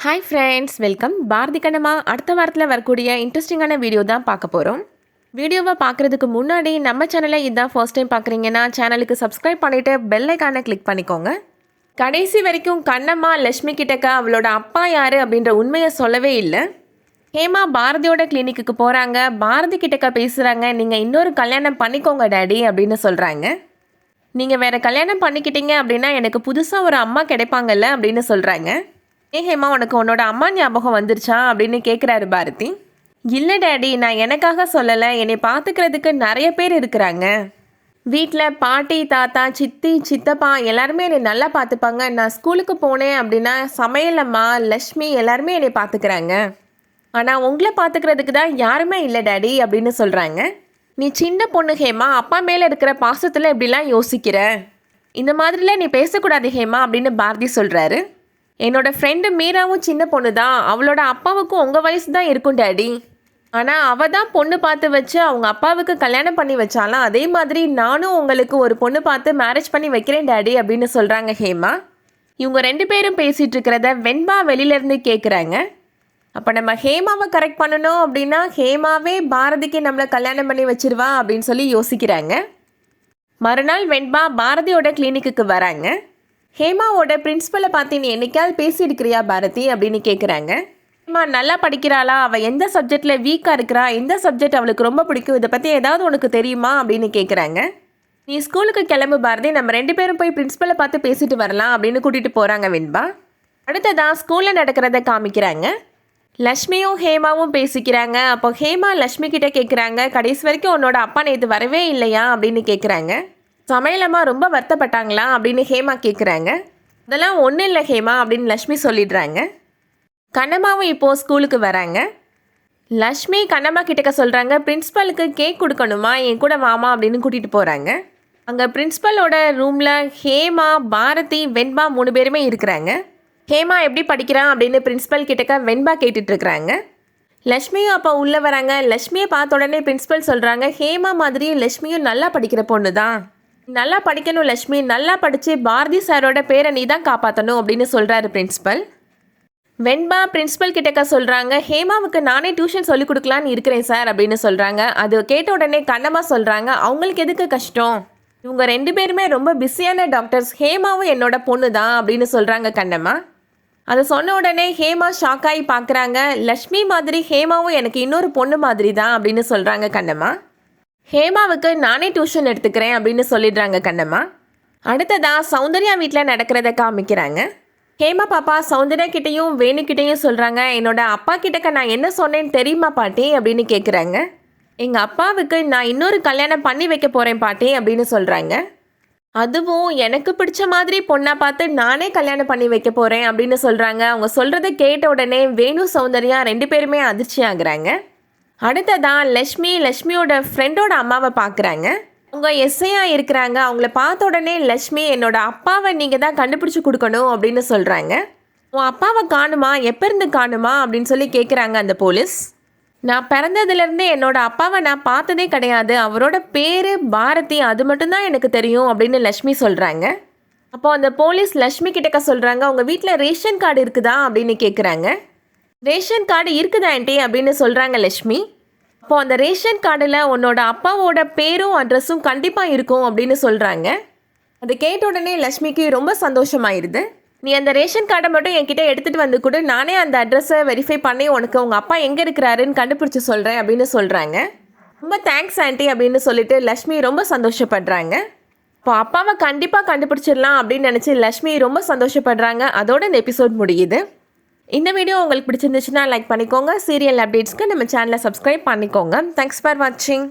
Hi friends, welcome. Bharathi Kannamma அடுத்த வாரத்தில் வரக்கூடிய இன்ட்ரெஸ்டிங்கான வீடியோ தான் பார்க்க போகிறோம். வீடியோவை பார்க்குறதுக்கு முன்னாடி நம்ம சேனலை இதுதான் ஃபர்ஸ்ட் டைம் பார்க்குறீங்கன்னா சேனலுக்கு சப்ஸ்கிரைப் பண்ணிவிட்டு பெல் ஐக்கானை கிளிக் பண்ணிக்கோங்க. கடைசி வரைக்கும் கண்ணம்மா லக்ஷ்மி கிட்டக்க அவளோட அப்பா யார் அப்படின்ற உண்மையை சொல்லவே இல்லை. ஹேமா பாரதியோட கிளினிக்கு போகிறாங்க. பாரதி கிட்டக்க பேசுகிறாங்க. நீங்கள் இன்னொரு கல்யாணம் பண்ணிக்கோங்க டேடி அப்படின்னு சொல்கிறாங்க. நீங்கள் வேறு கல்யாணம் பண்ணிக்கிட்டீங்க அப்படின்னா எனக்கு புதுசாக ஒரு அம்மா கிடைப்பாங்கல்ல அப்படின்னு சொல்கிறாங்க. ஹேமா, உனக்கு உன்னோட அம்மா ஞாபகம் வந்துருச்சா அப்படின்னு கேட்குறாரு பாரதி. இல்லை டேடி, நான் எனக்காக சொல்லலை, என்னை பார்த்துக்கிறதுக்கு நிறைய பேர் இருக்கிறாங்க. வீட்டில் பாட்டி, தாத்தா, சித்தி, சித்தப்பா எல்லாருமே என்னை நல்லா பார்த்துப்பாங்க. நான் ஸ்கூலுக்கு போனேன் அப்படின்னா சமையல் அம்மா, லக்ஷ்மி எல்லாருமே என்னை பார்த்துக்கிறாங்க. ஆனால் உங்களை பார்த்துக்கிறதுக்கு தான் யாருமே இல்லை டேடி அப்படின்னு சொல்கிறாங்க. நீ சின்ன பொண்ணு ஹேமா, அப்பா மேலே இருக்கிற பாசத்தில் இப்படிலாம் யோசிக்கிற. இந்த மாதிரிலாம் நீ பேசக்கூடாது ஹேமா அப்படின்னு பாரதி சொல்கிறாரு. என்னோட ஃப்ரெண்டு மீராவும் சின்ன பொண்ணு தான். அவளோட அப்பாவுக்கும் உங்கள் வயசு தான் இருக்கும் டேடி. ஆனால் அவள் தான் பொண்ணு பார்த்து வச்சு அவங்க அப்பாவுக்கு கல்யாணம் பண்ணி வச்சாலாம். அதே மாதிரி நானும் உங்களுக்கு ஒரு பொண்ணு பார்த்து மேரேஜ் பண்ணி வைக்கிறேன் டேடி அப்படின்னு சொல்கிறாங்க ஹேமா. இவங்க ரெண்டு பேரும் பேசிகிட்டு இருக்கிறத வெண்பா வெளியிலேருந்து கேட்குறாங்க. அப்போ நம்ம ஹேமாவை கரெக்ட் பண்ணணும் அப்படின்னா ஹேமாவே பாரதிக்கு நம்மளை கல்யாணம் பண்ணி வச்சிருவா அப்படின்னு சொல்லி யோசிக்கிறாங்க. மறுநாள் வெண்பா பாரதியோட கிளினிக்கு வராங்க. ஹேமாவோட பிரின்ஸிபலை பார்த்து நீ என்னைக்காவது பேசியிருக்கிறியா பாரதி அப்படின்னு கேட்குறாங்க. ஹேமா நல்லா படிக்கிறாளா, அவள் எந்த சப்ஜெக்டில் வீக்காக இருக்கிறா, எந்த சப்ஜெக்ட் அவளுக்கு ரொம்ப பிடிக்கும், இதை பற்றி ஏதாவது உனக்கு தெரியுமா அப்படின்னு கேட்குறாங்க. நீ ஸ்கூலுக்கு கிளம்பு பாரதி, நம்ம ரெண்டு பேரும் போய் பிரின்ஸிபலை பார்த்து பேசிட்டு வரலாம் அப்படின்னு கூட்டிகிட்டு போகிறாங்க வெண்பா. அடுத்ததான் ஸ்கூலில் நடக்கிறத காமிக்கிறாங்க. லக்ஷ்மியும் ஹேமாவும் பேசிக்கிறாங்க. அப்போ ஹேமா லக்ஷ்மி கிட்டே கேட்குறாங்க, கடைசி வரைக்கும் உன்னோட அப்பா நேற்று வரவே இல்லையா அப்படின்னு கேட்குறாங்க. சமையலம்மா ரொம்ப வருத்தப்பட்டாங்களா அப்படின்னு ஹேமா கேட்குறாங்க. அதெல்லாம் ஒன்றும் இல்லை ஹேமா அப்படின்னு லக்ஷ்மி சொல்லிடுறாங்க. கண்ணம்மாவும் இப்போது ஸ்கூலுக்கு வராங்க. லக்ஷ்மி கண்ணம்மா கிட்டக்க சொல்கிறாங்க, பிரின்ஸிபலுக்கு கேக் கொடுக்கணுமா, என் கூட வாமா அப்படின்னு கூட்டிகிட்டு போகிறாங்க. அங்கே பிரின்ஸிபலோட ரூமில் ஹேமா, பாரதி, வெண்பா 3 பேருமே இருக்கிறாங்க. ஹேமா எப்படி படிக்கிறான் அப்படின்னு பிரின்ஸிபல் கிட்டக்க வெண்பா கேட்டுட்ருக்குறாங்க. லக்ஷ்மியும் அப்போ உள்ளே வராங்க. லக்ஷ்மியை பார்த்த உடனே பிரின்ஸிபல் சொல்கிறாங்க, ஹேமா மாதிரி லக்ஷ்மியும் நல்லா படிக்கிற பொண்ணு தான். நல்லா படிக்கணும் லக்ஷ்மி, நல்லா படித்து பாரதி சாரோட பேரை நீ தான் காப்பாற்றணும் அப்படின்னு சொல்கிறாரு பிரின்ஸிபல். வெண்பா பிரின்ஸிபல் கிட்டக்க சொல்கிறாங்க, ஹேமாவுக்கு நானே டியூஷன் சொல்லிக் கொடுக்கலான்னு இருக்கிறேன் சார் அப்படின்னு சொல்கிறாங்க. அது கேட்ட உடனே கண்ணம்மா சொல்கிறாங்க, அவங்களுக்கு எதுக்கு கஷ்டம், இவங்க 2 பேருமே ரொம்ப பிஸியான டாக்டர்ஸ், ஹேமாவும் என்னோட பொண்ணு தான் அப்படின்னு சொல்கிறாங்க கண்ணம்மா. அதை சொன்ன உடனே ஹேமா ஷாக்காகி பார்க்குறாங்க. லக்ஷ்மி மாதிரி ஹேமாவும் எனக்கு இன்னொரு பொண்ணு மாதிரி தான் அப்படின்னு சொல்கிறாங்க கண்ணம்மா. ஹேமாவுக்கு நானே டியூஷன் எடுத்துக்கிறேன் அப்படின்னு சொல்லிடுறாங்க கண்ணம்மா. அடுத்ததாக சௌந்தர்யா வீட்டில் நடக்கிறத காமிக்கிறாங்க. ஹேமா பாப்பா சௌந்தர்யா கிட்டேயும் வேணுக்கிட்டேயும் சொல்கிறாங்க, என்னோட அப்பா கிட்டக்க நான் என்ன சொன்னேன்னு தெரியுமா பாட்டி அப்படின்னு கேட்குறாங்க. எங்கள் அப்பாவுக்கு நான் இன்னொரு கல்யாணம் பண்ணி வைக்க போகிறேன் பாட்டி அப்படின்னு சொல்கிறாங்க. அதுவும் எனக்கு பிடிச்ச மாதிரி பொண்ணாக பார்த்து நானே கல்யாணம் பண்ணி வைக்க போகிறேன் அப்படின்னு சொல்கிறாங்க. அவங்க சொல்கிறத கேட்ட உடனே வேணு சௌந்தர்யா 2 பேருமே அதிர்ச்சி ஆகுறாங்க. அடுத்ததான் லக்ஷ்மியோட ஃப்ரெண்டோட அம்மாவை பார்க்குறாங்க. அவங்க எஸ்ஐயாக இருக்கிறாங்க. அவங்கள பார்த்த உடனே லக்ஷ்மி, என்னோட அப்பாவை நீங்கள் தான் கண்டுபிடிச்சி கொடுக்கணும் அப்படின்னு சொல்கிறாங்க. உன் அப்பாவை காணுமா, எப்போ இருந்து காணுமா அப்படின்னு சொல்லி கேட்குறாங்க அந்த போலீஸ். நான் பிறந்ததுலேருந்தே என்னோட அப்பாவை நான் பார்த்ததே கிடையாது, அவரோட பேர் பாரதி, அது மட்டும்தான் எனக்கு தெரியும் அப்படின்னு லக்ஷ்மி சொல்கிறாங்க. அப்போது அந்த போலீஸ் லக்ஷ்மி கிட்டக்க சொல்கிறாங்க, உங்கள் வீட்டில் ரேஷன் கார்டு இருக்குதா அப்படின்னு கேட்குறாங்க. ரேஷன் கார்டு இருக்குதா ஆண்டி அப்படின்னு சொல்கிறாங்க லக்ஷ்மி. அப்போது அந்த ரேஷன் கார்டில் உன்னோட அப்பாவோட பேரும் அட்ரஸும் கண்டிப்பாக இருக்கும் அப்படின்னு சொல்கிறாங்க. அதை கேட்ட உடனே லக்ஷ்மிக்கு ரொம்ப சந்தோஷமாயிருது. நீ அந்த ரேஷன் கார்டை மட்டும் என்கிட்ட எடுத்துகிட்டு வந்து கூட நானே அந்த அட்ரஸை வெரிஃபை பண்ணி உனக்கு உங்கள் அப்பா எங்கே இருக்கிறாருன்னு கண்டுபிடிச்சி சொல்கிறேன் அப்படின்னு சொல்கிறாங்க. ரொம்ப தேங்க்ஸ் ஆண்டி அப்படின்னு சொல்லிட்டு லக்ஷ்மி ரொம்ப சந்தோஷப்படுறாங்க. இப்போ அப்பாவை கண்டிப்பாக கண்டுபிடிச்சிடலாம் அப்படின்னு நினச்சி லக்ஷ்மி ரொம்ப சந்தோஷப்படுறாங்க. அதோட இந்த எபிசோட் முடியுது. இந்த வீடியோ உங்களுக்கு பிடிச்சிருந்துச்சுன்னா லைக் பண்ணிக்கோங்க. சீரியல் அப்டேட்ஸ்க்கு நம்ம சேனலை சப்ஸ்கிரைப் பண்ணிக்கோங்க. தேங்க்ஸ் ஃபார் வாட்சிங்.